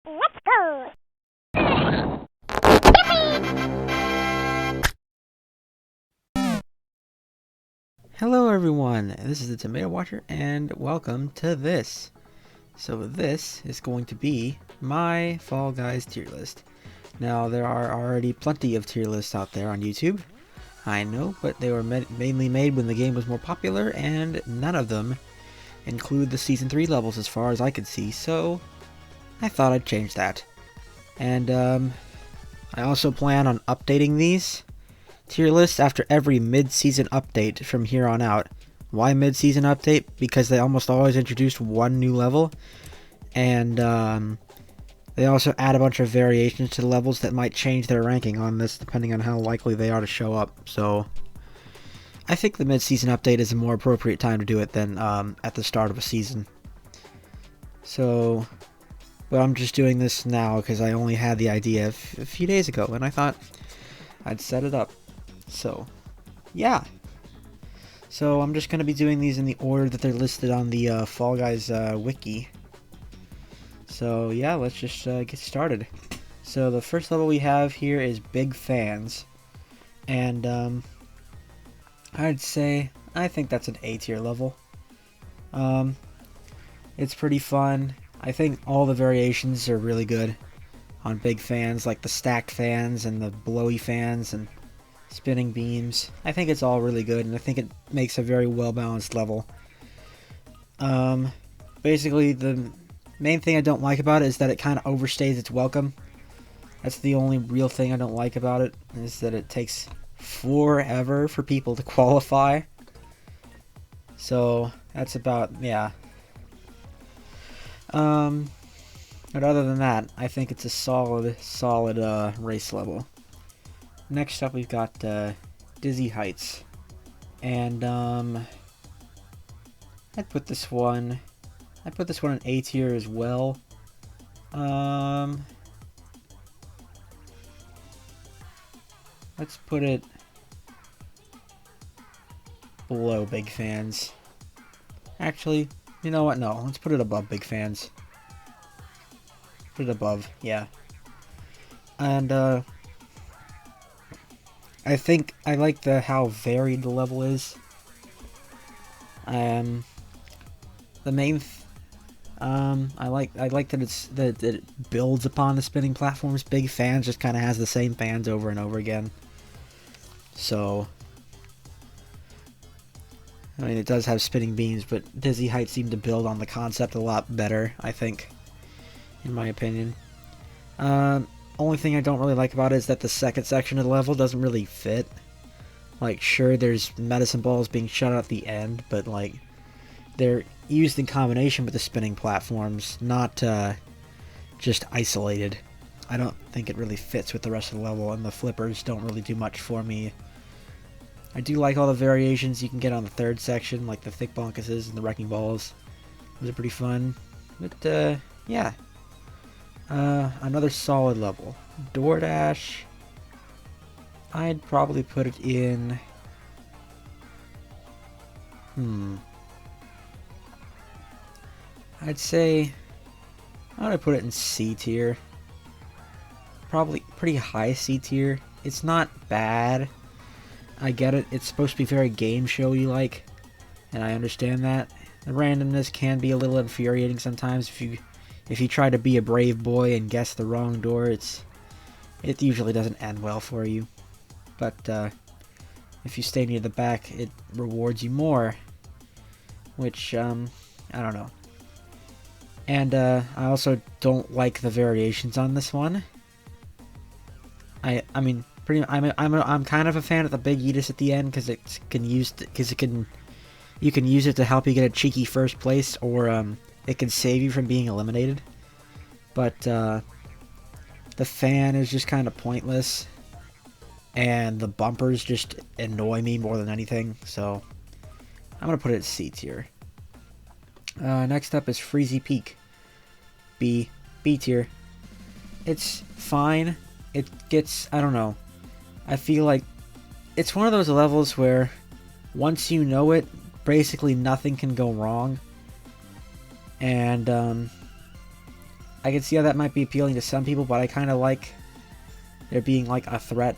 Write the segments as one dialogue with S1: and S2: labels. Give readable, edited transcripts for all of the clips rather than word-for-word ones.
S1: Let's go!
S2: Hello everyone, this is the Tomato Watcher and welcome to this. So this is going to be my Fall Guys tier list. Now there are already plenty of tier lists out there on YouTube, I know, but they were mainly made when the game was more popular and none of them include the Season 3 levels as far as I could see, so I thought I'd change that. And I also plan on updating these tier lists after every mid-season update from here on out. Why mid-season update? Because they almost always introduced one new level, and they also add a bunch of variations to the levels that might change their ranking on this depending on how likely they are to show up. So I think the mid-season update is a more appropriate time to do it than at the start of a season. So, but I'm just doing this now because I only had the idea a few days ago, and I thought I'd set it up. So, yeah. So I'm just going to be doing these in the order that they're listed on the Fall Guys wiki. So yeah, let's just get started. So the first level we have here is Big Fans. And I'd say, I think that's an A tier level. It's pretty fun. I think all the variations are really good on Big Fans, like the stacked fans and the blowy fans and spinning beams. I think it's all really good, and I think it makes a very well-balanced level. Basically, the main thing I don't like about it is that it kind of overstays its welcome. That's the only real thing I don't like about it, is that it takes forever for people to qualify. So, that's about, yeah. But other than that, I think it's a solid race level. Next up, we've got Dizzy Heights, and I'd put this one in A tier as well. Let's put it below Big Fans. Actually, you know what? No, let's put it above Big Fans. Put it above, yeah. And I think I like how varied the level is. The main, I like that it builds upon the spinning platforms. Big Fans just kind of has the same fans over and over again. So, I mean, it does have spinning beams, but Dizzy Heights seem to build on the concept a lot better, I think, in my opinion. Only thing I don't really like about it is that the second section of the level doesn't really fit. Like, sure, there's medicine balls being shot at the end, but, like, they're used in combination with the spinning platforms, not just isolated. I don't think it really fits with the rest of the level, and the flippers don't really do much for me. I do like all the variations you can get on the third section, like the thick bonkuses and the wrecking balls. Those are pretty fun. But, yeah. Another solid level. DoorDash, I'd probably put it in, I'd say, I would put it in C tier. Probably pretty high C tier. It's not bad. I get it. It's supposed to be very game showy like, and I understand that. The randomness can be a little infuriating sometimes if you try to be a brave boy and guess the wrong door. It usually doesn't end well for you. But if you stay near the back, it rewards you more. Which, I don't know. And I also don't like the variations on this one. I mean, I'm kind of a fan of the Big Eatus at the end because you can use it to help you get a cheeky first place, or it can save you from being eliminated. But the fan is just kind of pointless, and the bumpers just annoy me more than anything. So I'm gonna put it at C tier. Next up is Freezy Peak. B tier. It's fine. It gets, I don't know. I feel like it's one of those levels where once you know it, basically nothing can go wrong. And I can see how that might be appealing to some people, but I kind of like there being like a threat.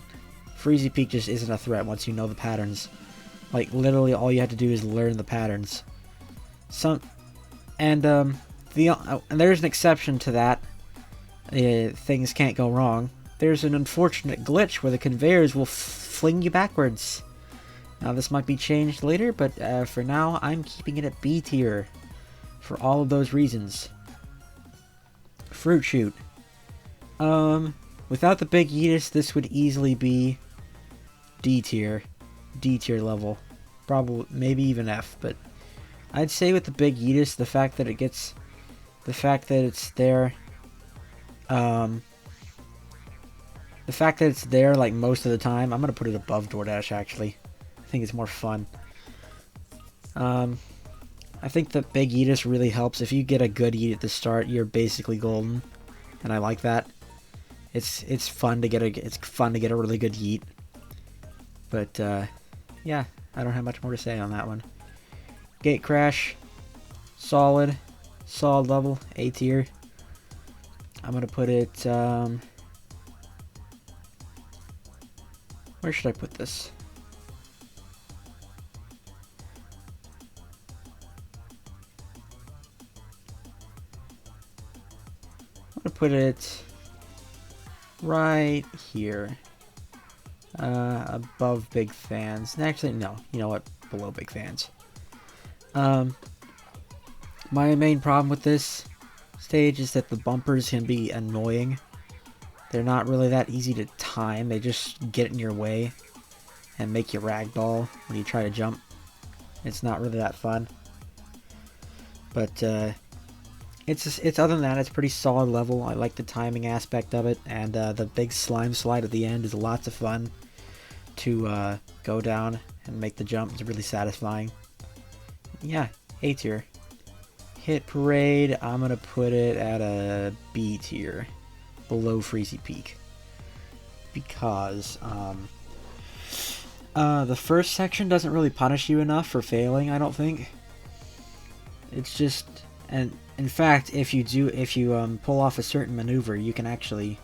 S2: Freezy Peak just isn't a threat once you know the patterns. Like literally all you have to do is learn the patterns. And there's an exception to that. Things can't go wrong. There's an unfortunate glitch where the conveyors will fling you backwards. Now this might be changed later, but for now I'm keeping it at B tier for all of those reasons. Fruit Shoot. Without the Big Yeetus, this would easily be D tier level. Probably, maybe even F, but I'd say with the Big Yeetus, the fact that it's there like most of the time, I'm gonna put it above DoorDash actually. I think it's more fun. I think the Big Yeetus really helps. If you get a good yeet at the start, you're basically golden, and I like that. It's fun to get a really good yeet. But yeah, I don't have much more to say on that one. Gate Crash, solid level, A tier. I'm gonna put it. Where should I put this? I'm gonna put it right here, above Big Fans. Actually, no. You know what? Below Big Fans. My main problem with this stage is that the bumpers can be annoying. They're not really that easy to time. They just get in your way and make you ragdoll when you try to jump. It's not really that fun. But it's other than that, it's pretty solid level. I like the timing aspect of it, and the big slime slide at the end is lots of fun to go down and make the jump. It's really satisfying. Yeah, A tier. Hit Parade, I'm gonna put it at a B tier, below Freezy Peak, because the first section doesn't really punish you enough for failing, I don't think. It's just, and in fact, if you pull off a certain maneuver, you can actually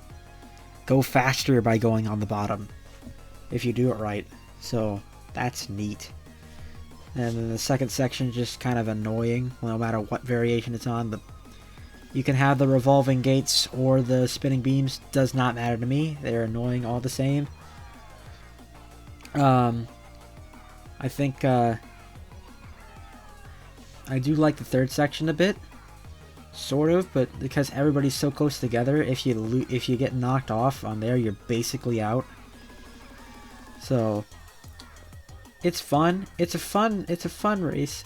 S2: go faster by going on the bottom, if you do it right. So that's neat. And then the second section is just kind of annoying, no matter what variation it's on. You can have the revolving gates or the spinning beams, does not matter to me. They're annoying all the same. I think I do like the third section a bit, sort of, but because everybody's so close together, if you get knocked off on there, you're basically out. So it's fun. It's a fun race,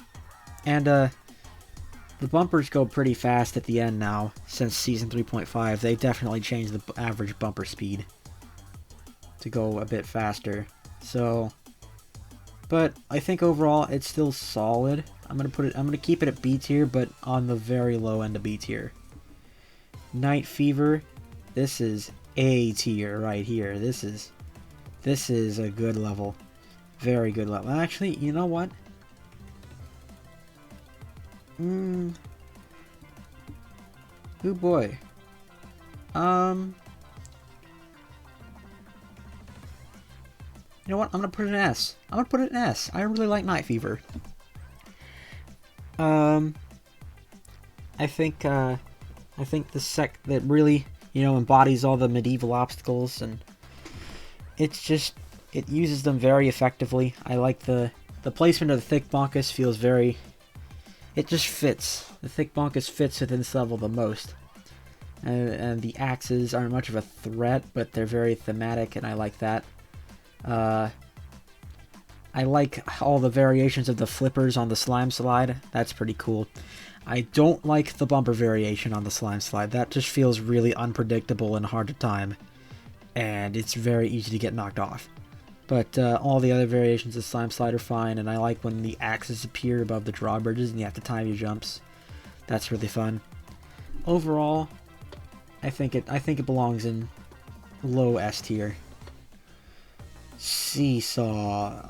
S2: and the bumpers go pretty fast at the end now. Since season 3.5, they definitely changed the average bumper speed to go a bit faster. So, but I think overall it's still solid. I'm gonna keep it at B tier, but on the very low end of B tier. Night Fever, this is A tier right here. This is a good level. Very good level. Actually, you know what? Oh boy. You know what? I'm gonna put it in S. I really like Night Fever. I think the sec that really, embodies all the medieval obstacles, and it uses them very effectively. I like the placement of the Thick Bonkus feels very... It just fits. The Thick Bonkus fits within this level the most. And the axes aren't much of a threat, but they're very thematic, and I like that. I like all the variations of the flippers on the slime slide. That's pretty cool. I don't like the bumper variation on the slime slide. That just feels really unpredictable and hard to time. And it's very easy to get knocked off. But all the other variations of slime slide are fine, and I like when the axes appear above the drawbridges and you have to time your jumps. That's really fun. Overall, I think it belongs in low S tier. Seesaw.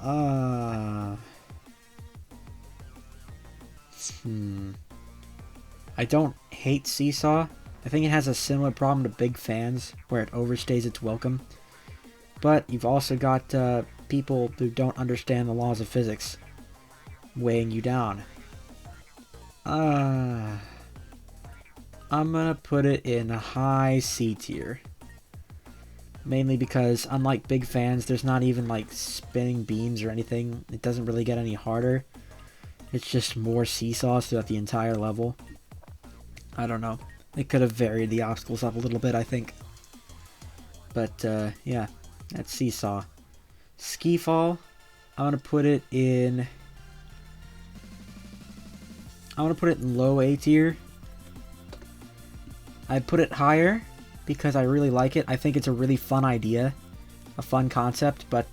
S2: I don't hate Seesaw. I think it has a similar problem to big fans, where it overstays its welcome. But you've also got people who don't understand the laws of physics weighing you down. I'm gonna put it in a high C tier. Mainly because, unlike big fans, there's not even like spinning beams or anything. It doesn't really get any harder. It's just more seesaws throughout the entire level. I don't know. It could have varied the obstacles up a little bit, I think. But, yeah. That's Seesaw. Ski Fall, I'm going to put it in... low A tier. I'd put it higher because I really like it. I think it's a really fun idea. A fun concept, but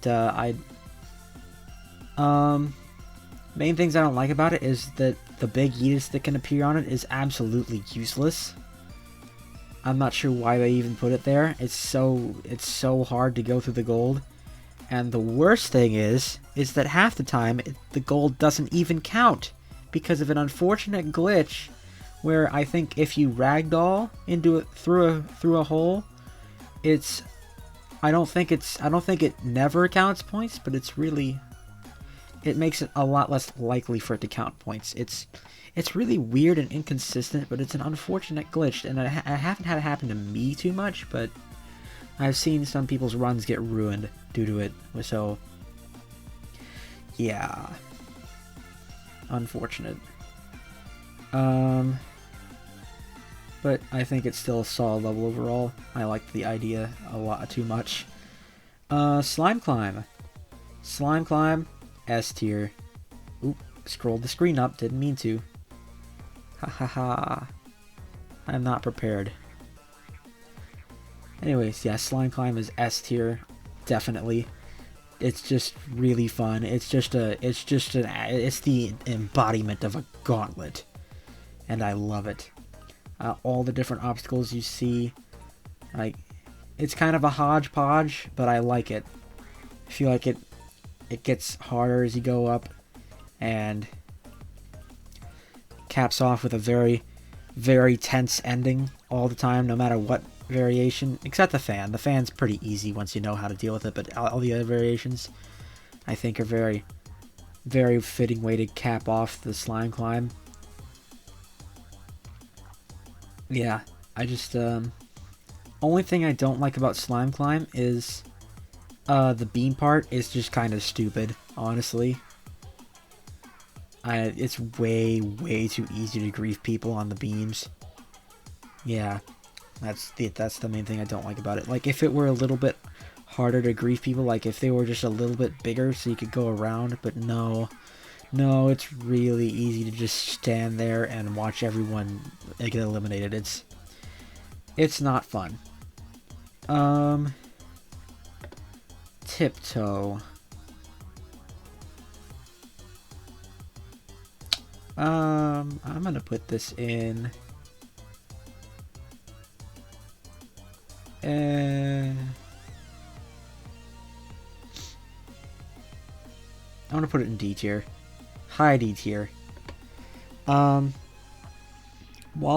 S2: main things I don't like about it is that the big Yeetus that can appear on it is absolutely useless. I'm not sure why they even put it there. It's so hard to go through the gold. And the worst thing is that half the time the gold doesn't even count because of an unfortunate glitch where I think if you ragdoll into it through a hole, I don't think it never counts points, but it makes it a lot less likely for it to count points. It's really weird and inconsistent, but it's an unfortunate glitch, and I haven't had it happen to me too much, but I've seen some people's runs get ruined due to it, so yeah, unfortunate. But I think it's still a solid level overall. I like the idea a lot too much. Slime Climb. Slime Climb, S tier. Oop, scrolled the screen up, didn't mean to. Ha ha ha. I'm not prepared. Anyways, yeah, Slime Climb is S tier, definitely. It's just really fun. It's the embodiment of a gauntlet, and I love it. All the different obstacles you see, like, it's kind of a hodgepodge, but I like it. I feel like it gets harder as you go up, and caps off with a very, very tense ending all the time, no matter what variation, except the fan. The fan's pretty easy once you know how to deal with it, but all the other variations, I think, are very, very fitting way to cap off the Slime Climb. Yeah, I just, only thing I don't like about Slime Climb is, the beam part is just kind of stupid, honestly. It's way, way too easy to grief people on the beams. Yeah, that's the main thing I don't like about it. Like, if it were a little bit harder to grief people, like if they were just a little bit bigger so you could go around, but no, it's really easy to just stand there and watch everyone get eliminated. It's not fun. Tiptoe. I'm gonna put this in. I'm gonna put it in D tier. High D tier. While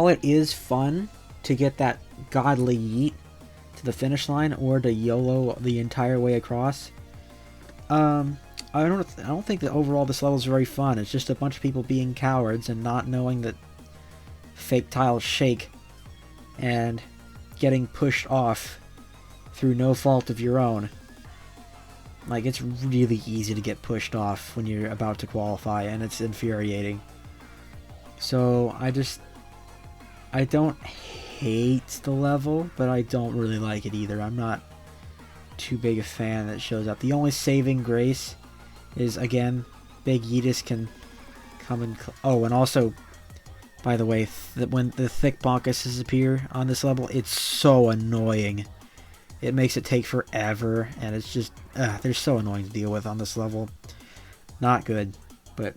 S2: it is fun to get that godly yeet to the finish line or to YOLO the entire way across, I don't think that overall this level is very fun. It's just a bunch of people being cowards and not knowing that fake tiles shake and getting pushed off through no fault of your own. Like, it's really easy to get pushed off when you're about to qualify, and it's infuriating. So I don't hate the level, but I don't really like it either. I'm not too big a fan that shows up. The only saving grace is, again, Big Yeetus can come and... Oh, and also, by the way, when the thick bonkuses appear on this level, it's so annoying. It makes it take forever, and it's just... they're so annoying to deal with on this level. Not good, but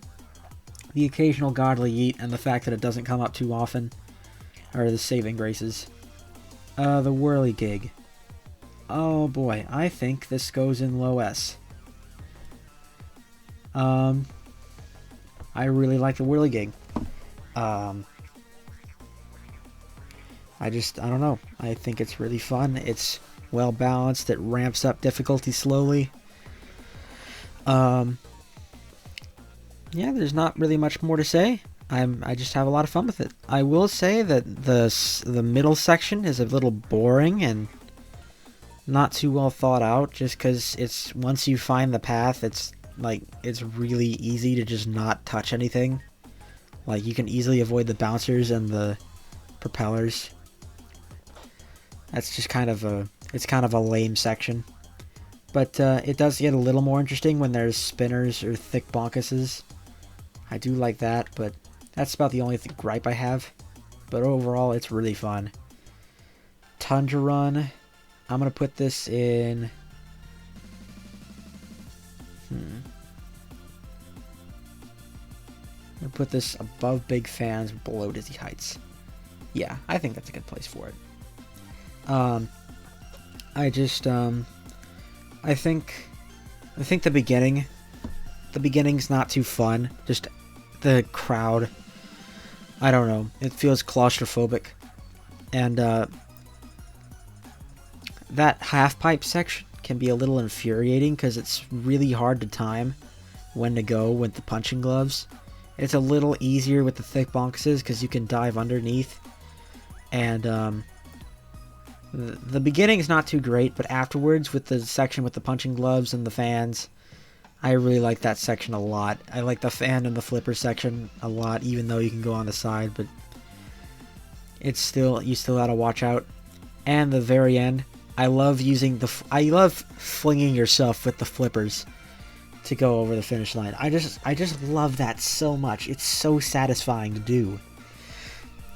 S2: the occasional godly yeet and the fact that it doesn't come up too often are the saving graces. The whirligig. Oh boy, I think this goes in low S. I really like the whirligig. I I don't know. I think it's really fun. It's well balanced. It ramps up difficulty slowly. Yeah, there's not really much more to say. I just have a lot of fun with it. I will say that the middle section is a little boring and not too well thought out, just because it's once you find the path, it's like it's really easy to just not touch anything. Like you can easily avoid the bouncers and the propellers. That's just kind of a lame section. But it does get a little more interesting when there's spinners or thick bonkuses. I do like that, but that's about the only gripe I have. But overall, it's really fun. Tundra Run. I'm going to put this in... I'm going to put this above Big Fans, below Dizzy Heights. Yeah, I think that's a good place for it. I think the beginning's not too fun. Just the crowd. I don't know. It feels claustrophobic. And, that half-pipe section can be a little infuriating because it's really hard to time when to go with the punching gloves. It's a little easier with the thick bonkuses because you can dive underneath. And, the beginning's not too great, but afterwards with the section with the punching gloves and the fans, I really like that section a lot. I like the fan and the flipper section a lot, even though you can go on the side, but you still gotta watch out. And the very end, I love flinging yourself with the flippers to go over the finish line. I just love that so much. It's so satisfying to do.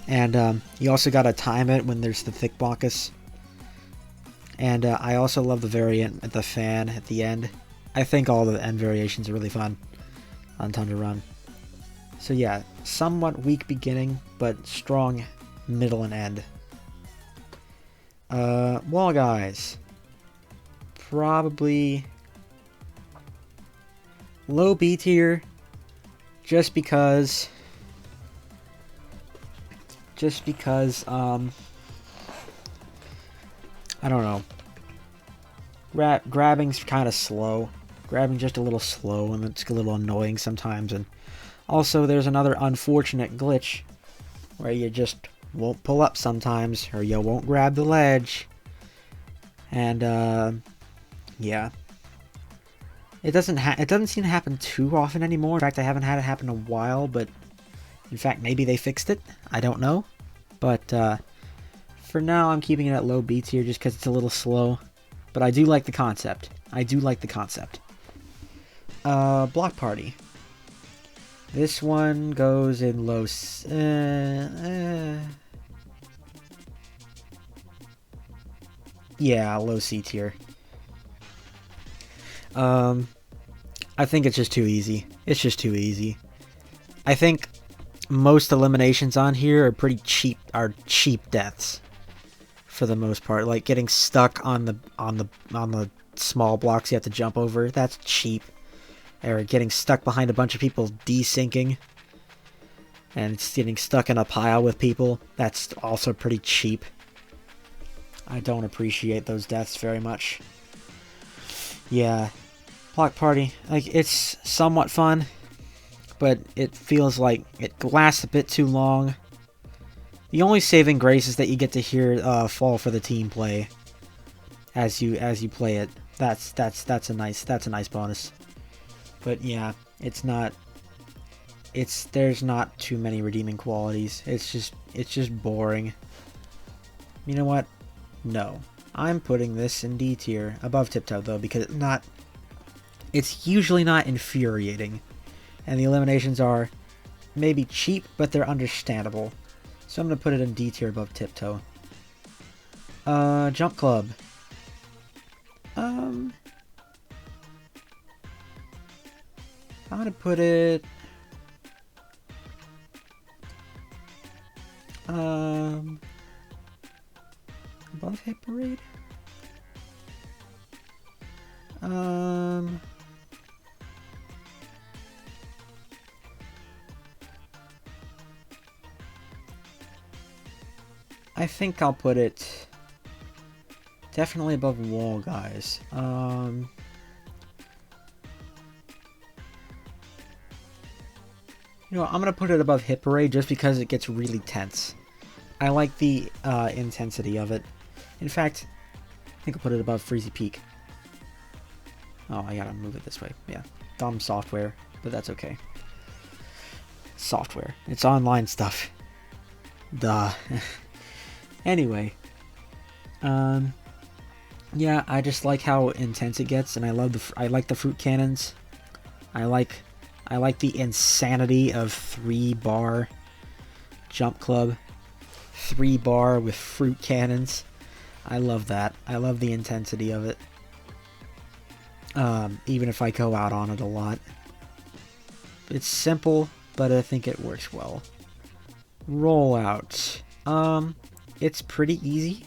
S2: And you also gotta time it when there's the thick bonkus. And I also love the variant at the fan at the end. I think all the end variations are really fun on Tundra Run. So yeah, somewhat weak beginning, but strong middle and end. Wall Guys. Probably low B tier, just because I don't know. Grabbing's kind of slow. Grabbing just a little slow, and it's a little annoying sometimes. And also, there's another unfortunate glitch where you just won't pull up sometimes, or you won't grab the ledge. And yeah, it doesn't seem to happen too often anymore. In fact, I haven't had it happen in a while. But in fact, maybe they fixed it. I don't know. But for now, I'm keeping it at low B tier just because it's a little slow. But I do like the concept. Block Party. This one goes in low... yeah, low C tier. I think it's just too easy. I think most eliminations on here are pretty cheap. Cheap deaths, for the most part. Like getting stuck on the small blocks you have to jump over. That's cheap. Or getting stuck behind a bunch of people desyncing, and it's getting stuck in a pile with people. That's also pretty cheap. I don't appreciate those deaths very much. Yeah, Block Party, like, it's somewhat fun, but it feels like it lasts a bit too long. The only saving grace is that you get to hear Fall for the Team play as you play it. That's a nice bonus. But yeah, there's not too many redeeming qualities. It's just boring. You know what? No. I'm putting this in D tier, above Tiptoe though, because it's usually not infuriating. And the eliminations are maybe cheap, but they're understandable. So I'm going to put it in D tier above Tiptoe. Jump Club. I'm going to put it... above Hit Parade? I I think I'll put it definitely above wall guys. You know what, I'm gonna put it above Hit Parade just because it gets really tense. I like the intensity of it. In fact, I think I'll put it above Freezy Peak. Oh, I gotta move it this way. Yeah, dumb software, but that's okay. Software. It's online stuff. Duh. Anyway. Yeah, I just like how intense it gets, and I like the fruit cannons. I like the insanity of 3-bar jump club. 3-bar with fruit cannons. I love that. I love the intensity of it. Even if I go out on it a lot. It's simple, but I think it works well. Rollout. It's pretty easy.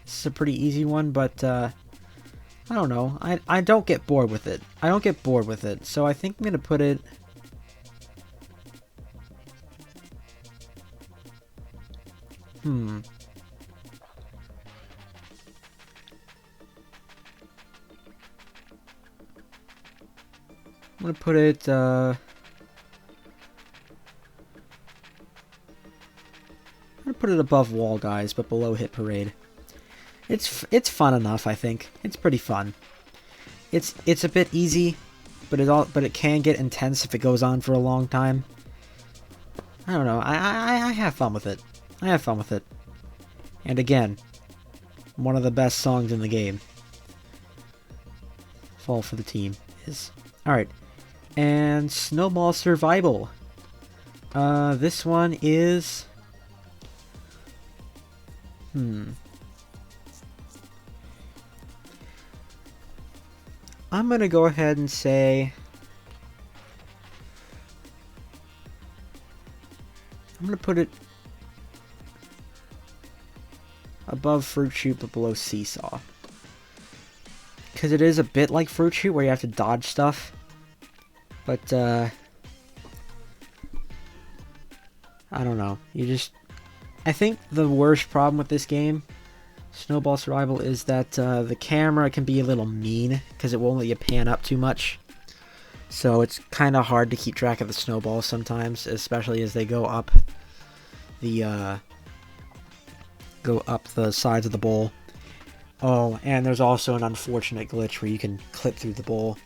S2: It's a pretty easy one, but I don't know. I don't get bored with it. I don't get bored with it, so I think I'm gonna put it. I'm gonna put it. I'm gonna put it above Wall Guys, but below Hit Parade. It's fun enough, I think. It's pretty fun. It's a bit easy, but it can get intense if it goes on for a long time. I don't know. I have fun with it. I have fun with it. And again, one of the best songs in the game. Fall for the Team is. Alright. And Snowball Survival. This one is. I'm gonna go ahead and say. I'm gonna put it above Fruit Shoot but below Seesaw. Because it is a bit like Fruit Shoot where you have to dodge stuff. But, I don't know. I think the worst problem with this game, Snowball Survival, is that the camera can be a little mean because it won't let you pan up too much. So it's kind of hard to keep track of the snowballs sometimes, especially as they go up the sides of the bowl. Oh, and there's also an unfortunate glitch where you can clip through the bowl.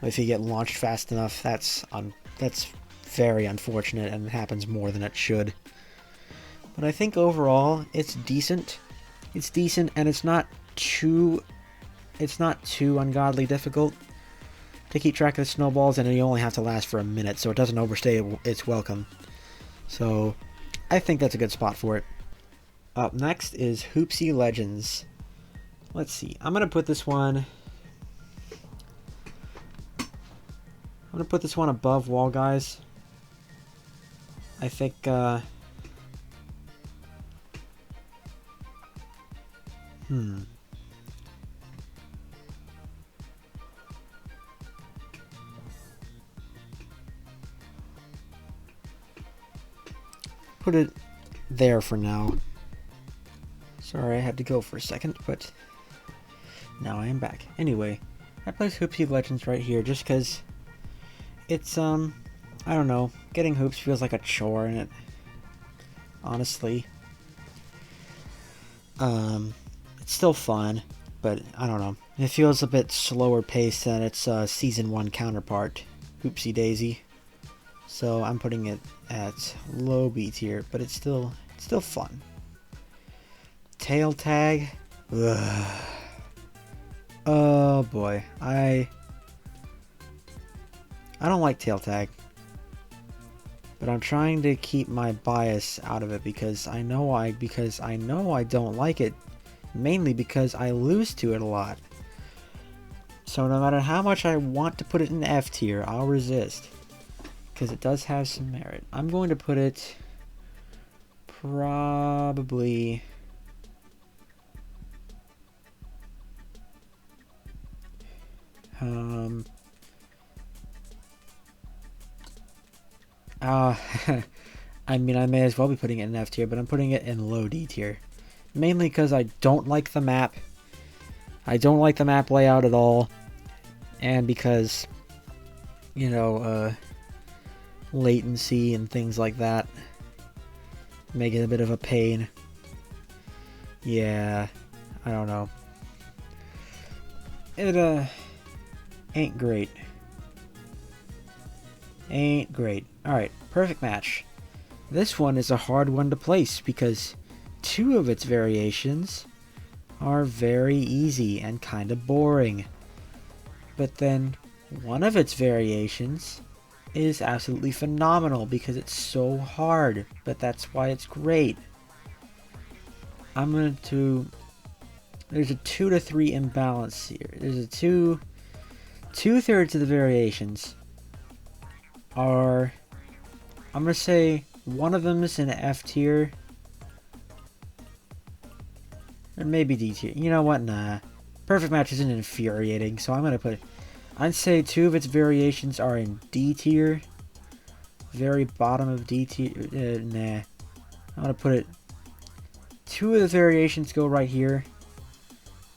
S2: If you get launched fast enough, that's very unfortunate and it happens more than it should. But I think overall it's decent. It's decent and it's not too ungodly difficult to keep track of the snowballs, and you only have to last for a minute, so it doesn't overstay its welcome. So I think that's a good spot for it. Up next is Hoopsie Legends. Let's see. I'm gonna put this one above Wall Guys. I think put it there for now. Sorry, I had to go for a second, but now I am back. Anyway, I place Hoopsie Legends right here just because it's, I don't know, getting hoops feels like a chore, and it, honestly, it's still fun, but I don't know. It feels a bit slower paced than its Season 1 counterpart, Hoopsie Daisy. So I'm putting it at low B tier, but it's still fun. Tail Tag. Ugh. Oh boy, I don't like Tail Tag, but I'm trying to keep my bias out of it because I know I don't like it, mainly because I lose to it a lot. So no matter how much I want to put it in F tier, I'll resist because it does have some merit. I'm going to put it probably I mean, I may as well be putting it in F tier, but I'm putting it in low D tier. Mainly because I don't like the map. I don't like the map layout at all. And because, you know, latency and things like that make it a bit of a pain. Yeah, I don't know. It, ain't great. Ain't great. Alright, perfect match. This one is a hard one to place because two of its variations are very easy and kind of boring. But then one of its variations is absolutely phenomenal because it's so hard, but that's why it's great. I'm going to... There's a 2 to 3 imbalance here. There's a two-thirds of the variations are... I'm going to say one of them is in F tier. Or maybe D tier. You know what? Nah. Perfect match isn't infuriating, so I'm going to put... I'd say two of its variations are in D tier. Very bottom of D tier. Nah. I'm going to put it... Two of the variations go right here.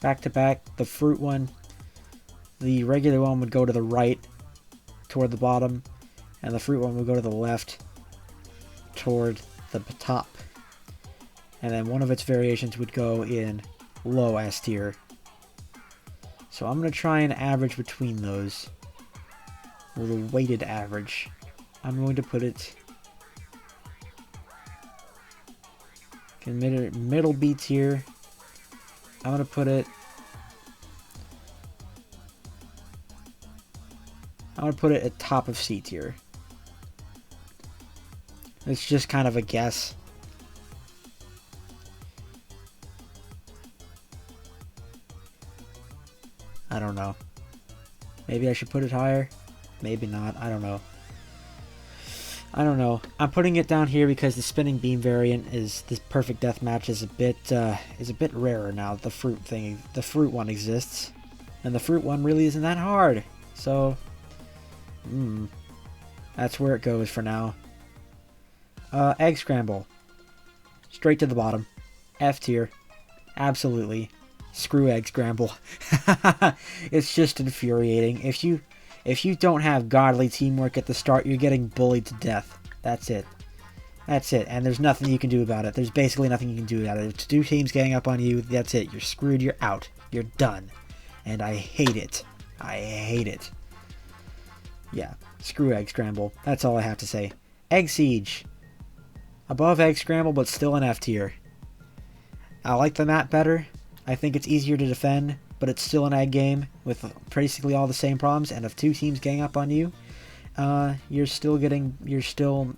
S2: Back to back. The fruit one. The regular one would go to the right. Toward the bottom. And the fruit one would go to the left. Toward the top. And then one of its variations would go in low S tier. So I'm going to try and average between those. With a weighted average. I'm going to put it in middle B tier. I'm going to put it... I'm going to put it at top of C tier. It's just kind of a guess. I don't know. Maybe I should put it higher. Maybe not. I don't know. I don't know. I'm putting it down here because the spinning beam variant is this perfect deathmatch is a bit rarer now. The fruit one exists, and the fruit one really isn't that hard. So, that's where it goes for now. Egg scramble. Straight to the bottom. F tier. Absolutely. Screw egg scramble. It's just infuriating. If you don't have godly teamwork at the start, you're getting bullied to death. That's it. That's it. And there's nothing you can do about it. There's basically nothing you can do about it. If two teams gang up on you, that's it. You're screwed. You're out. You're done. And I hate it. I hate it. Yeah. Screw egg scramble. That's all I have to say. Egg siege. Above egg scramble, but still an F tier. I like the map better. I think it's easier to defend, but it's still an egg game with basically all the same problems. And if two teams gang up on you, you're still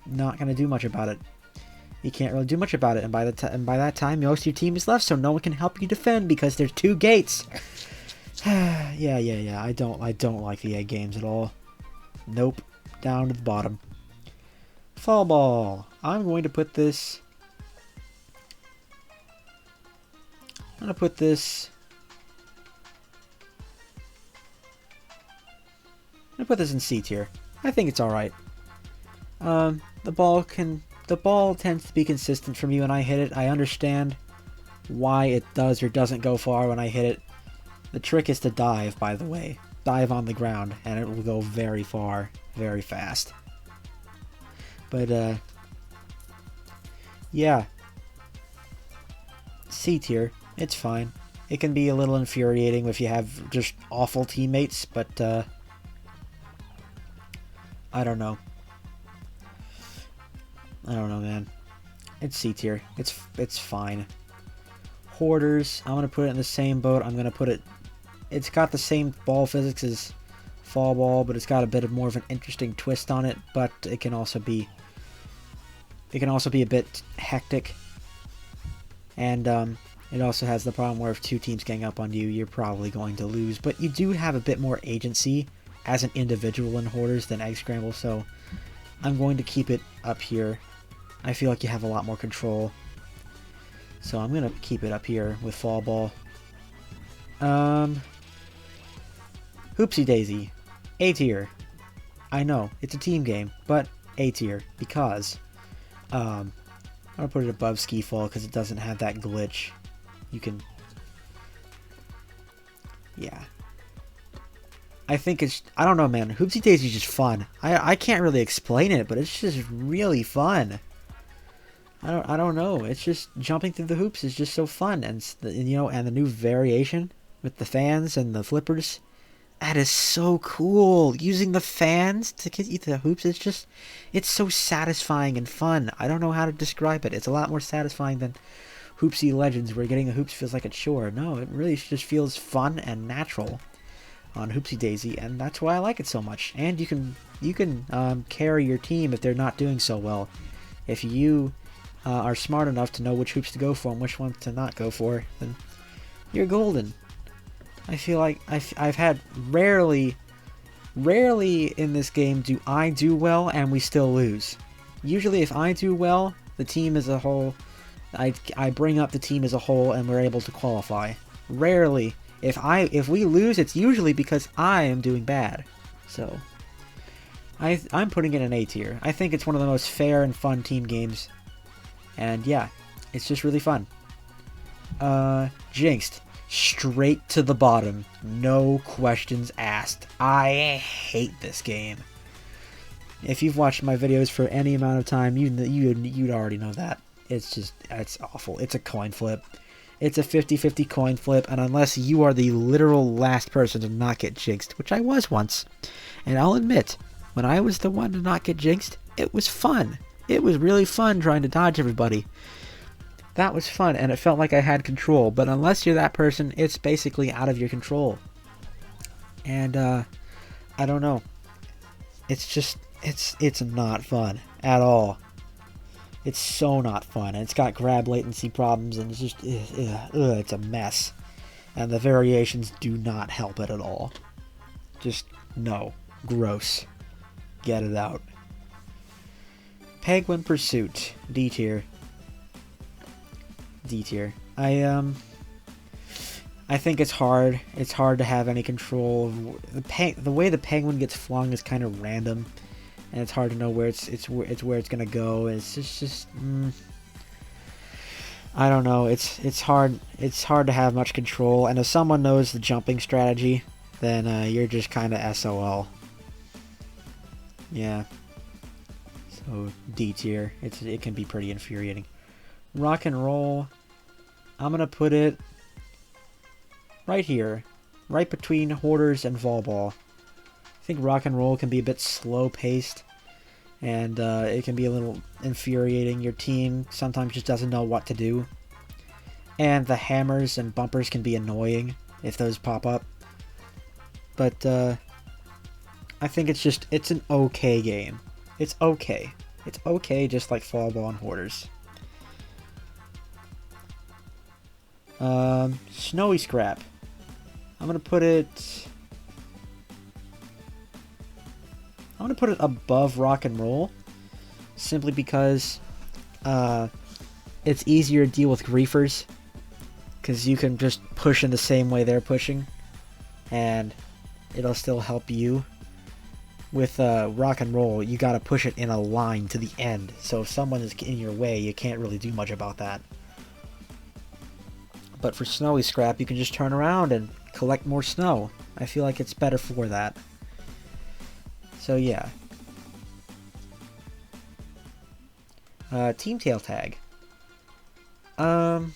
S2: not going to do much about it. You can't really do much about it. And by that time, most of your team is left, so no one can help you defend because there's two gates. Yeah. I don't like the egg games at all. Nope. Down to the bottom. Fall ball. I'm going to put this... I'm going to put this in C tier. I think it's alright. The ball tends to be consistent for me when I hit it. I understand why it does or doesn't go far when I hit it. The trick is to dive, by the way. Dive on the ground, and it will go very far, very fast. But, yeah. C tier. It's fine. It can be a little infuriating if you have just awful teammates, but, I don't know. I don't know, man. It's C tier. It's fine. Hoarders. I'm going to put it in the same boat. I'm going to put it... It's got the same ball physics as Fall Ball, but it's got a bit more of an interesting twist on it, but it can also be... It can also be a bit hectic. And, it also has the problem where if two teams gang up on you, you're probably going to lose. But you do have a bit more agency as an individual in Hoarders than Egg Scramble, so I'm going to keep it up here. I feel like you have a lot more control. So I'm going to keep it up here with Fall Ball. Hoopsie Daisy. A tier. I know, it's a team game, but A tier because... I'm going to put it above Ski Fall because it doesn't have that glitch. you can... Yeah. I think it's... I don't know, man. Hoopsie Daisy is just fun. I can't really explain it, but it's just really fun. I don't know. It's just jumping through the hoops is just so fun, and you know, and the new variation with the fans and the flippers, that is so cool. Using the fans to get you to the hoops, it's so satisfying and fun. I don't know how to describe it. It's a lot more satisfying than Hoopsie Legends, where getting the hoops feels like a chore. No, it really just feels fun and natural on Hoopsie Daisy, and that's why I like it so much. And you can carry your team if they're not doing so well. If you are smart enough to know which hoops to go for and which ones to not go for, then you're golden. I feel like I've had rarely in this game do I do well and we still lose. Usually if I do well, the team as a whole, I bring up the team as a whole and we're able to qualify. Rarely. If we lose, it's usually because I am doing bad. So I'm putting it in A tier. I think it's one of the most fair and fun team games. And yeah, it's just really fun. Jinxed. Straight to the bottom. No questions asked. I hate this game. If you've watched my videos for any amount of time, you'd already know that. It's awful. It's a coin flip. It's a 50-50 coin flip, and unless you are the literal last person to not get jinxed, which I was once, and I'll admit, when I was the one to not get jinxed, it was fun. It was really fun trying to dodge everybody. That was fun, and it felt like I had control, but unless you're that person, it's basically out of your control. And, I don't know. It's just, it's not fun at all. It's so not fun, and it's got grab latency problems, and it's just, it's a mess. And the variations do not help it at all. Just, no. Gross. Get it out. Penguin Pursuit. D tier. D tier. I think it's hard. It's hard to have any control. The way the penguin gets flung is kind of random. And it's hard to know where where it's gonna go. It's just I don't know. It's hard to have much control. And if someone knows the jumping strategy, then you're just kind of SOL. Yeah. So D tier. It can be pretty infuriating. Rock and roll. I'm gonna put it right here, right between Hoarders and Volleyball. I think rock and roll can be a bit slow-paced, and it can be a little infuriating. Your team sometimes just doesn't know what to do, and the hammers and bumpers can be annoying if those pop up. But I think it's an okay game. It's okay. It's okay, just like Volleyball and Hoarders. Snowy Scrap. I'm gonna put it above rock and roll, simply because it's easier to deal with griefers, because you can just push in the same way they're pushing, and it'll still help you. With rock and roll, you gotta push it in a line to the end, so if someone is in your way, you can't really do much about that. But for Snowy Scrap, you can just turn around and collect more snow. I feel like it's better for that. So yeah. Team Tail Tag. I'm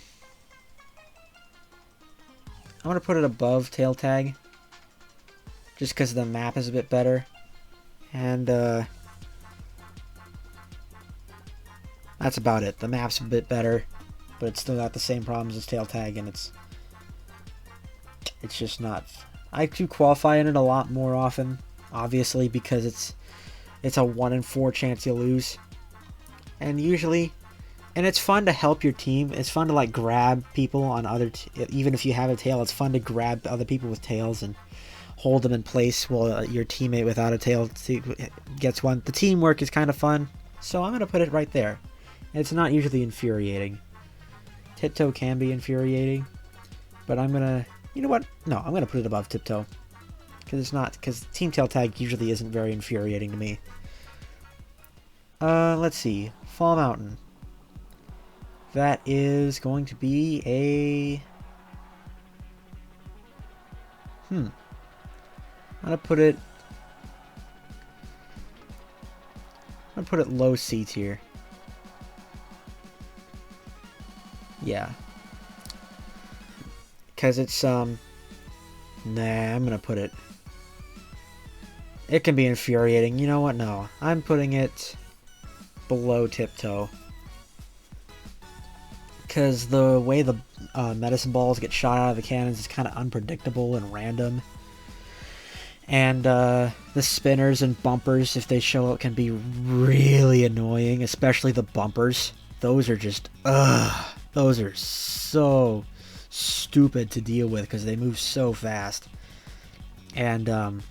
S2: gonna put it above Tail Tag, just because the map is a bit better. And that's about it. The map's a bit better, but it's still got the same problems as Tail Tag, and it's just not. I do qualify in it a lot more often, obviously, because it's a 1 in 4 chance you lose, and usually, and it's fun to help your team. It's fun to like grab people on other, even if you have a tail. It's fun to grab other people with tails and hold them in place while your teammate without a tail gets one. The teamwork is kind of fun, so I'm gonna put it right there. It's not usually infuriating. Tiptoe can be infuriating, but I'm gonna, you know what? No, I'm gonna put it above Tiptoe, because Team Tail Tag usually isn't very infuriating to me. Let's see, Fall Mountain. That is going to be a... I'm gonna put it low C tier. Yeah. Cause it's nah, I'm gonna put it... It can be infuriating. You know what? No. I'm putting it below Tiptoe. Because the way the medicine balls get shot out of the cannons is kind of unpredictable and random. And the spinners and bumpers, if they show up, can be really annoying. Especially the bumpers. Those are just... Those are so stupid to deal with because they move so fast. And,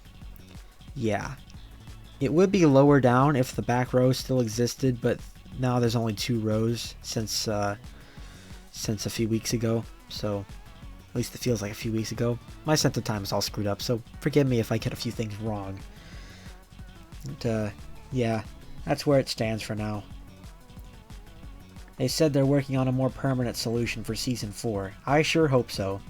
S2: yeah. It would be lower down if the back row still existed, but now there's only 2 rows since a few weeks ago. So, at least it feels like a few weeks ago. My sense of time is all screwed up, so forgive me if I get a few things wrong. And, yeah, that's where it stands for now. They said they're working on a more permanent solution for Season 4. I sure hope so.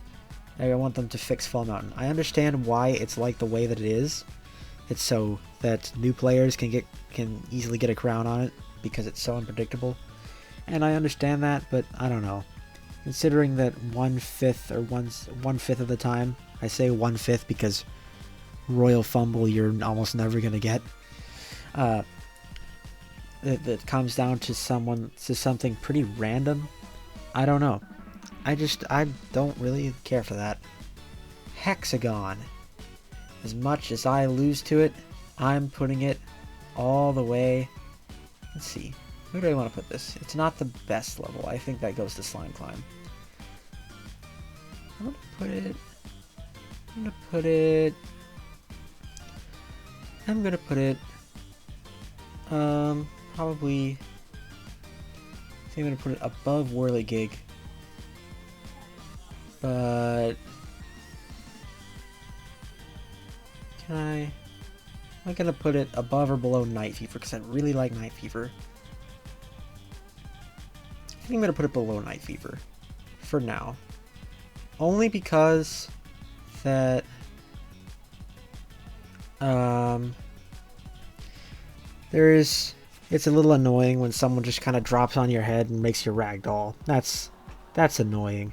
S2: I want them to fix Fall Mountain. I understand why it's like the way that it is. It's so that new players can easily get a crown on it because it's so unpredictable. And I understand that, but I don't know. Considering that 1/5 of the time, I say 1/5 because Royal Fumble you're almost never gonna get. That comes down to something pretty random. I don't know. I don't really care for that. Hexagon. As much as I lose to it, I'm putting it all the way. Let's see. Where do I want to put this? It's not the best level. I think that goes to Slime Climb. I'm gonna put it probably, I think I'm gonna put it above Whirligig, but am I gonna put it above or below Night Fever because I really like Night Fever. I think I'm gonna put it below Night Fever for now, only because that it's a little annoying when someone just kind of drops on your head and makes you ragdoll. That's annoying.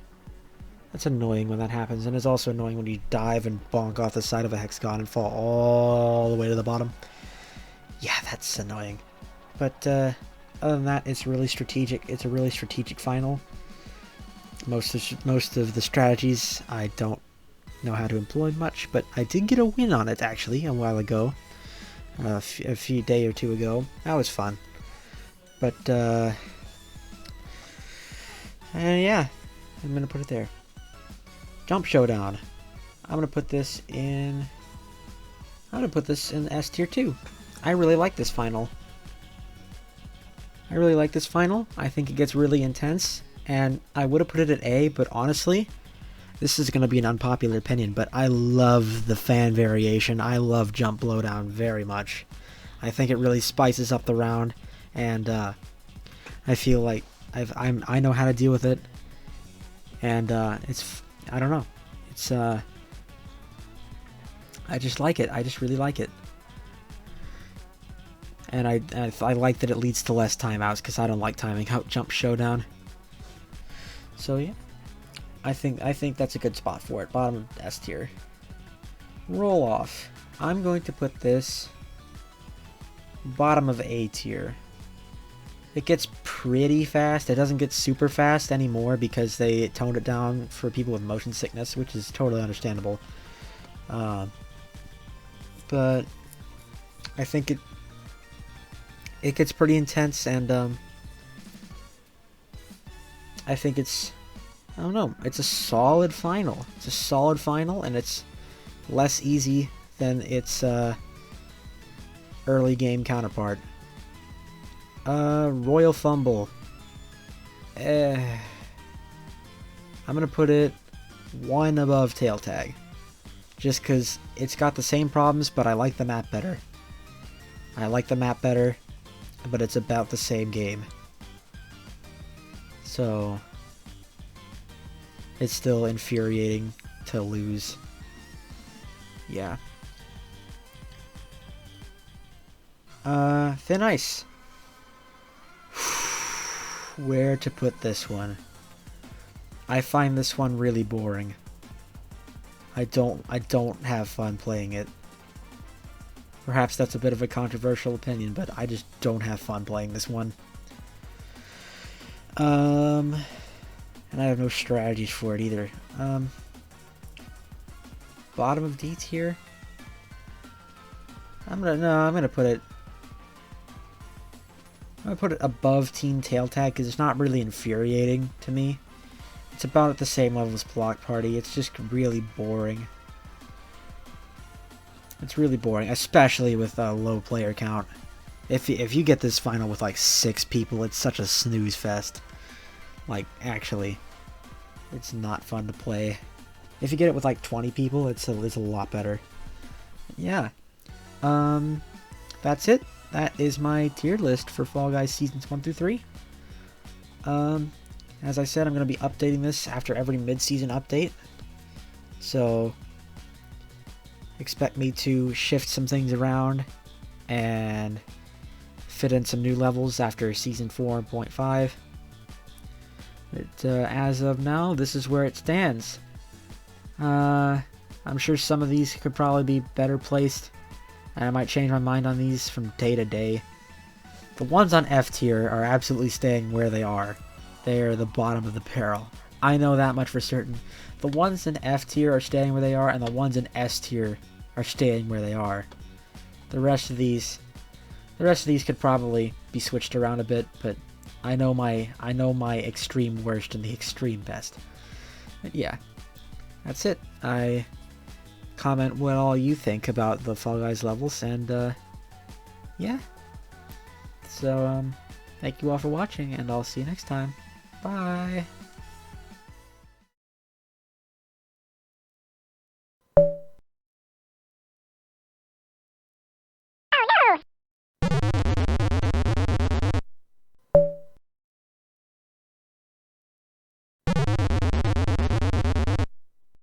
S2: That's annoying when that happens, and it's also annoying when you dive and bonk off the side of a hexagon and fall all the way to the bottom. Yeah, that's annoying. But other than that, it's really strategic. It's a really strategic final. Most of the strategies I don't know how to employ much, but I did get a win on it actually a while ago. A few day or two ago. That was fun. But yeah, I'm gonna put it there. Jump Showdown. I'm gonna put this in S tier 2. I really like this final. I think it gets really intense, and I would have put it at A, but honestly, this is going to be an unpopular opinion, but I love the fan variation. I love Jump Blowdown very much. I think it really spices up the round, and I feel like I know how to deal with it, and I don't know. It's I just like it. I just really like it, and I like that it leads to less timeouts because I don't like timing out Jump Showdown. So yeah. I think that's a good spot for it. Bottom of S tier. Roll Off. I'm going to put this bottom of A tier. It gets pretty fast. It doesn't get super fast anymore because they toned it down for people with motion sickness, which is totally understandable. But I think it gets pretty intense, and I think I don't know. It's a solid final. And it's less easy than its early game counterpart. Royal Fumble. I'm gonna put it 1 above Tail Tag. Just because it's got the same problems, but I like the map better. But it's about the same game. So it's still infuriating to lose. Yeah. Thin ice. Where to put this one? I find this one really boring. I don't have fun playing it. Perhaps that's a bit of a controversial opinion, but I just don't have fun playing this one. And I have no strategies for it either. Bottom of D tier. I'm gonna put it above Teen Tail Tag because it's not really infuriating to me. It's about at the same level as Block Party. It's just really boring. It's really boring, especially with a low player count. If you get this final with like 6 people, it's such a snooze fest. Like, actually, it's not fun to play. If you get it with like 20 people, it's a lot better. Yeah. That's it. That is my tier list for Fall Guys Seasons 1 through 3. As I said, I'm going to be updating this after every mid-season update. So expect me to shift some things around and fit in some new levels after Season 4.5. But as of now, this is where it stands. I'm sure some of these could probably be better placed, and I might change my mind on these from day to day. The ones on F tier are absolutely staying where they are. They are the bottom of the barrel. I know that much for certain. The ones in F tier are staying where they are, and the ones in S tier are staying where they are. The rest of these could probably be switched around a bit, but I know my extreme worst and the extreme best. But yeah, that's it. I comment what all you think about the Fall Guys levels, and yeah. So thank you all for watching, and I'll see you next time. Bye.